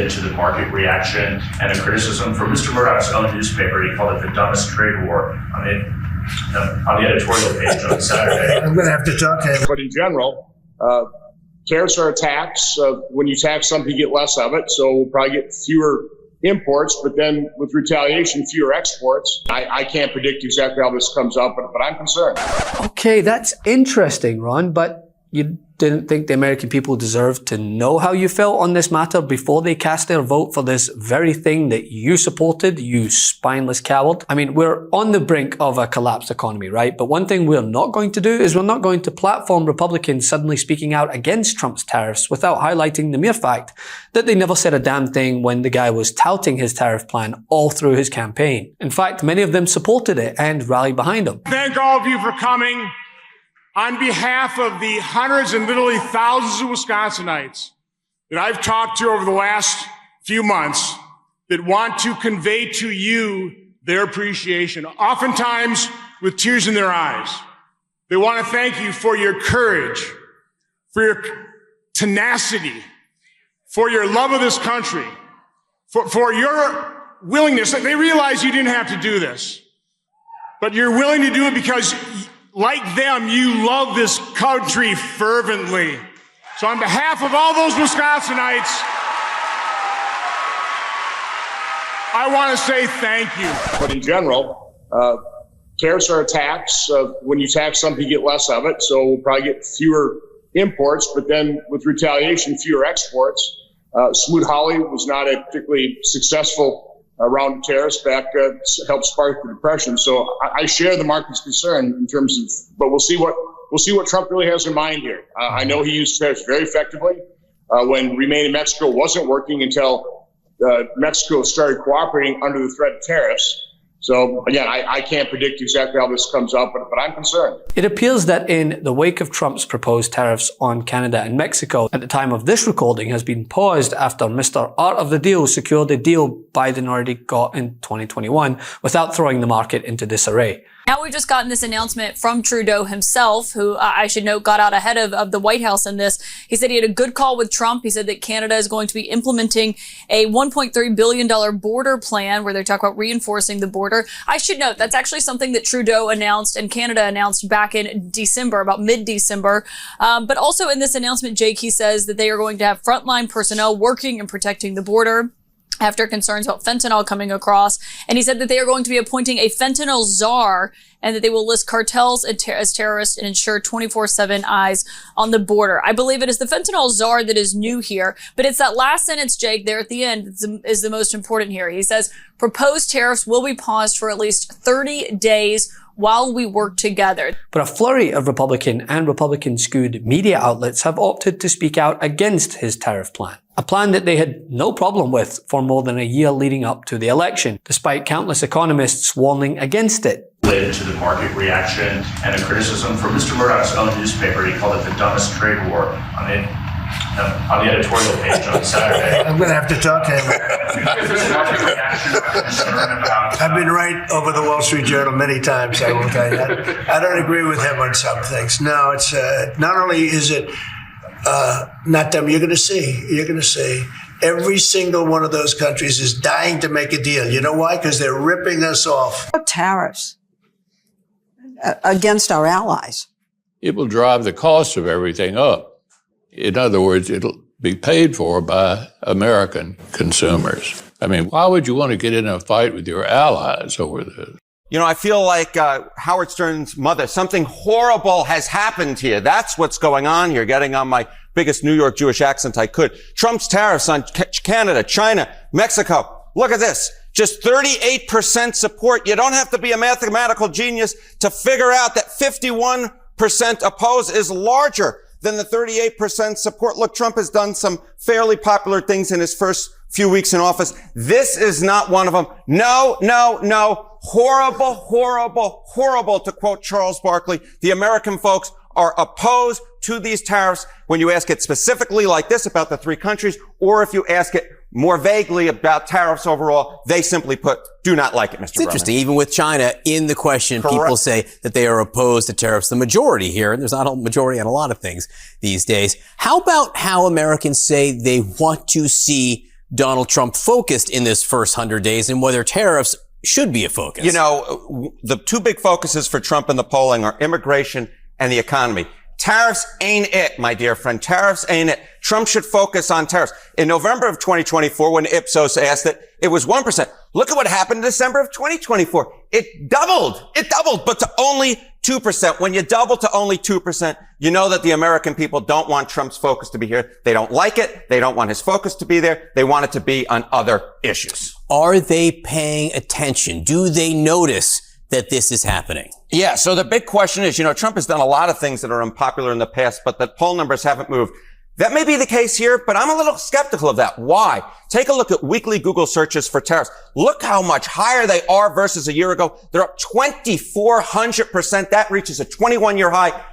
related to the market reaction and a criticism from Mr. Murdoch's own newspaper. He called it the dumbest trade war. I mean, on the editorial page on Saturday. I'm going to have to talk to him. But in general, tariffs are a tax. When you tax something, you get less of it. So we'll probably get fewer imports, but then with retaliation, fewer exports. I can't predict exactly how this comes up, but I'm concerned. Okay, that's interesting, Ron, but you didn't think the American people deserved to know how you felt on this matter before they cast their vote for this very thing that you supported, you spineless coward? I mean, we're on the brink of a collapsed economy, right? But one thing we're not going to do is we're not going to platform Republicans suddenly speaking out against Trump's tariffs without highlighting the mere fact that they never said a damn thing when the guy was touting his tariff plan all through his campaign. In fact, many of them supported it and rallied behind him. Thank all of you for coming. On behalf of the hundreds and literally thousands of Wisconsinites that I've talked to over the last few months that want to convey to you their appreciation, oftentimes with tears in their eyes. They want to thank you for your courage, for your tenacity, for your love of this country, for your willingness. They realize you didn't have to do this, but you're willing to do it because like them, you love this country fervently. So on behalf of all those Wisconsinites, I want to say thank you. But in general, tariffs are a tax. When you tax something, you get less of it. So we'll probably get fewer imports, but then with retaliation, fewer exports. Smoot-Hawley was not a particularly successful round of tariffs back, helped spark the Depression. So I share the market's concern in terms of, but we'll see what Trump really has in mind here. I know he used tariffs very effectively when Remain in Mexico wasn't working until Mexico started cooperating under the threat of tariffs. So again, I can't predict exactly how this comes up, but I'm concerned. It appears that in the wake of Trump's proposed tariffs on Canada and Mexico at the time of this recording has been paused after Mr. Art of the Deal secured a deal Biden already got in 2021 without throwing the market into disarray. Now we've just gotten this announcement from Trudeau himself, who I should note got out ahead of the White House in this. He said he had a good call with Trump. He said that Canada is going to be implementing a $1.3 billion border plan where they talk about reinforcing the border. I should note that's actually something that Trudeau announced and Canada announced back in December, about mid-December. But also in this announcement, Jake, he says that they are going to have frontline personnel working and protecting the border after concerns about fentanyl coming across. And he said that they are going to be appointing a fentanyl czar and that they will list cartels as terrorists and ensure 24/7 eyes on the border. I believe it is the fentanyl czar that is new here, but it's that last sentence, Jake, there at the end is the most important here. He says, proposed tariffs will be paused for at least 30 days while we work together. But a flurry of Republican and Republican-skewed media outlets have opted to speak out against his tariff plan. A plan that they had no problem with for more than a year leading up to the election, despite countless economists warning against it. Related to the market reaction and a criticism from Mr. Murdoch's own newspaper. He called it the dumbest trade war. On the editorial page on Saturday. I'm going to have to talk to him. I've been right over the Wall Street Journal many times, I will tell you that. I don't agree with him on some things. No, it's not only is it not them, you're going to see. Every single one of those countries is dying to make a deal. You know why? Because they're ripping us off. Tariffs against our allies. It will drive the cost of everything up. In other words, it'll be paid for by American consumers. I mean, why would you want to get in a fight with your allies over this? You know, I feel like Howard Stern's mother, something horrible has happened here. That's what's going on here, getting on my biggest New York Jewish accent I could. Trump's tariffs on Canada, China, Mexico. Look at this. Just 38% support. You don't have to be a mathematical genius to figure out that 51% oppose is larger than the 38% support. Look, Trump has done some fairly popular things in his first few weeks in office. This is not one of them. No. Horrible, horrible, horrible, to quote Charles Barkley. The American folks are opposed to these tariffs when you ask it specifically like this about the three countries, or if you ask it more vaguely about tariffs overall, they simply put, do not like it, Mr. It's interesting. Even with China in the question, Correct. People say that they are opposed to tariffs. The majority here, and there's not a majority on a lot of things these days. How about how Americans say they want to see Donald Trump focused in this first 100 days and whether tariffs should be a focus. You know, the two big focuses for Trump in the polling are immigration and the economy. Tariffs ain't it, my dear friend. Tariffs ain't it. Trump should focus on tariffs. In November of 2024, when Ipsos asked it was 1%. Look at what happened in December of 2024. It doubled, but to only 2%. When you double to only 2%, you know that the American people don't want Trump's focus to be here. They don't like it. They don't want his focus to be there. They want it to be on other issues. Are they paying attention? Do they notice that this is happening? Yeah. So the big question is, Trump has done a lot of things that are unpopular in the past, but the poll numbers haven't moved. That may be the case here, but I'm a little skeptical of that. Why? Take a look at weekly Google searches for tariffs. Look how much higher they are versus a year ago. They're up 2,400%. That reaches a 21-year high.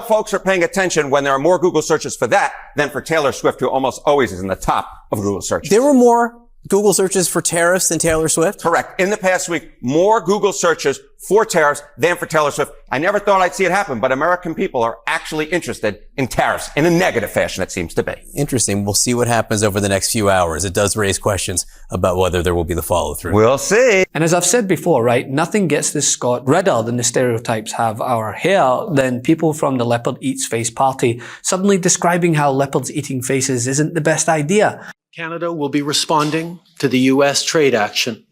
Folks are paying attention when there are more Google searches for that than for Taylor Swift, who almost always is in the top of Google searches. There were more Google searches for tariffs than Taylor Swift? Correct. In the past week, more Google searches for tariffs than for Taylor Swift. I never thought I'd see it happen, but American people are actually interested in tariffs in a negative fashion, it seems to be. Interesting. We'll see what happens over the next few hours. It does raise questions about whether there will be the follow-through. We'll see. And as I've said before, right, nothing gets this Scot redder than the stereotypes have our hair than people from the Leopard Eats Face party suddenly describing how leopards eating faces isn't the best idea. Canada will be responding to the U.S. trade action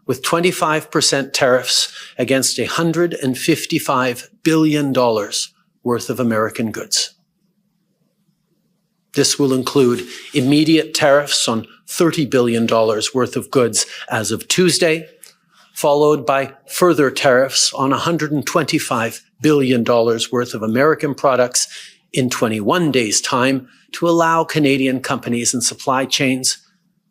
with 25% tariffs against $155 billion worth of American goods. This will include immediate tariffs on $30 billion worth of goods as of Tuesday, followed by further tariffs on $125 billion worth of American products in 21 days' time to allow Canadian companies and supply chains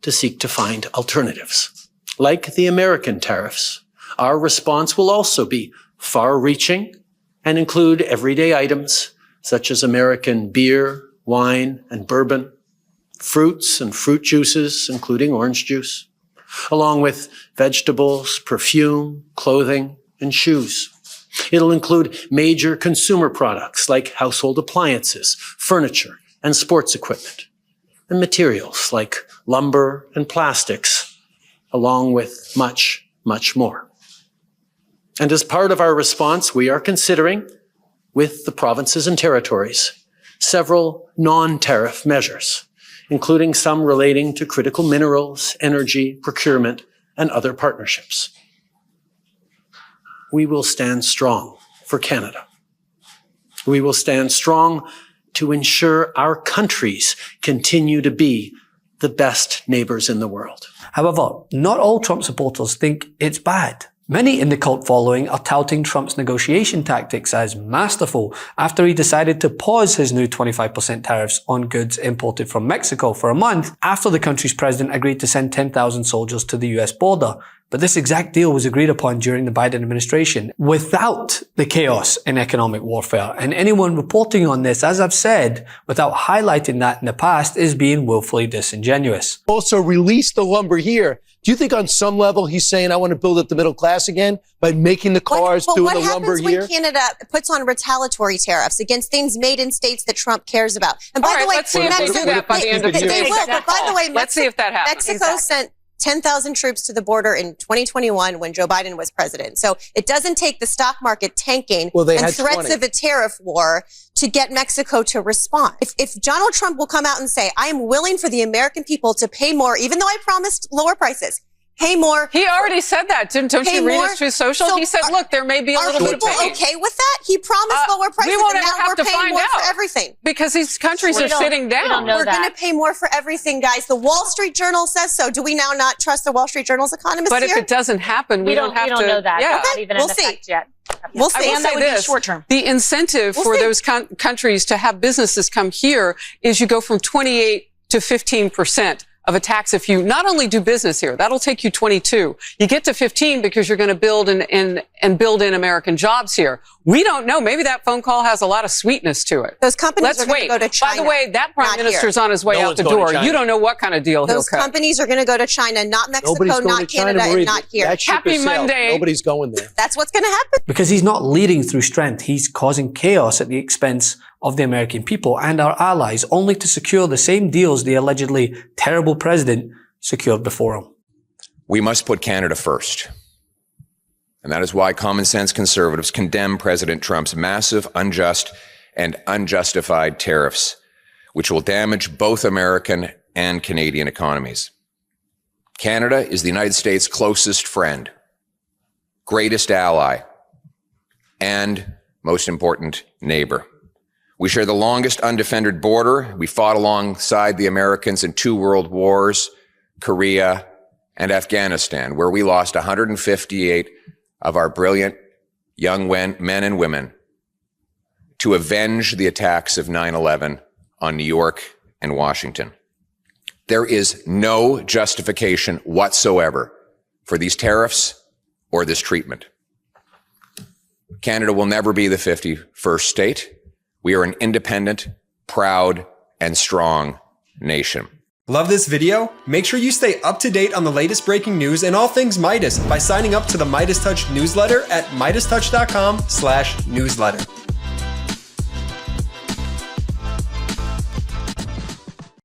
to seek to find alternatives. Like the American tariffs, our response will also be far-reaching and include everyday items such as American beer, wine, and bourbon, fruits and fruit juices, including orange juice, along with vegetables, perfume, clothing, and shoes. It'll include major consumer products like household appliances, furniture, and sports equipment, and materials like lumber and plastics, along with much, much more. And as part of our response, we are considering, with the provinces and territories, several non-tariff measures, including some relating to critical minerals, energy, procurement, and other partnerships. We will stand strong for Canada. We will stand strong to ensure our countries continue to be the best neighbors in the world. However, not all Trump supporters think it's bad. Many in the cult following are touting Trump's negotiation tactics as masterful after he decided to pause his new 25% tariffs on goods imported from Mexico for a month after the country's president agreed to send 10,000 soldiers to the US border. But this exact deal was agreed upon during the Biden administration without the chaos in economic warfare. And anyone reporting on this, as I've said, without highlighting that in the past is being willfully disingenuous. Also release the lumber here. Do you think on some level he's saying, I want to build up the middle class again by making the cars, doing the lumber here? What happens when Canada puts on retaliatory tariffs against things made in states that Trump cares about? And by the way, let's see if they do that by the end of the year. They will, but by the way, let's see if that happens. Mexico sent 10,000 troops to the border in 2021 when Joe Biden was president. So it doesn't take the stock market tanking and threats of a tariff war to get Mexico to respond. If Donald Trump will come out and say, I am willing for the American people to pay more, even though I promised lower prices, pay more. He already said that. Don't you read his True Social? So he said, look, there may be a little bit of pain. Are people okay with that? He promised lower prices, we won't and now have we're to paying find more out for everything. Because these countries are sitting down. We're going to pay more for everything, guys. The Wall Street Journal says so. Do we now not trust the Wall Street Journal's economists But here? if it doesn't happen, we don't have to. We don't know that. Yeah. It's not even in effect yet. We'll see. I will say this, short term. The incentive for those countries to have businesses come here is you go from 28 to 15% of a tax if you not only do business here. That'll take you 22. You get to 15 because you're going to build and build in American jobs here. We don't know. Maybe that phone call has a lot of sweetness to it. Those companies are going to go to China. By the way, that prime minister's on his way out the one's going door. to China. You don't know what kind of deal he'll Those cut. companies are going to go to China, not Mexico, Nobody's going not to China, Canada, Marie. and not here. That ship Happy has sailed. Monday. Nobody's going there. That's what's going to happen. Because he's not leading through strength, he's causing chaos at the expense of the American people and our allies, only to secure the same deals the allegedly terrible president secured before him. We must put Canada first. And that is why common sense conservatives condemn President Trump's massive, unjust, and unjustified tariffs, which will damage both American and Canadian economies. Canada is the United States' closest friend, greatest ally, and most important neighbor. We share the longest undefended border. We fought alongside the Americans in 2 world wars, Korea, and Afghanistan, where we lost 158 of our brilliant young men and women to avenge the attacks of 9/11 on New York and Washington. There is no justification whatsoever for these tariffs or this treatment. Canada will never be the 51st state. We are an independent, proud, and strong nation. Love this video? Make sure you stay up to date on the latest breaking news and all things Midas by signing up to the MeidasTouch newsletter at MeidasTouch.com/newsletter.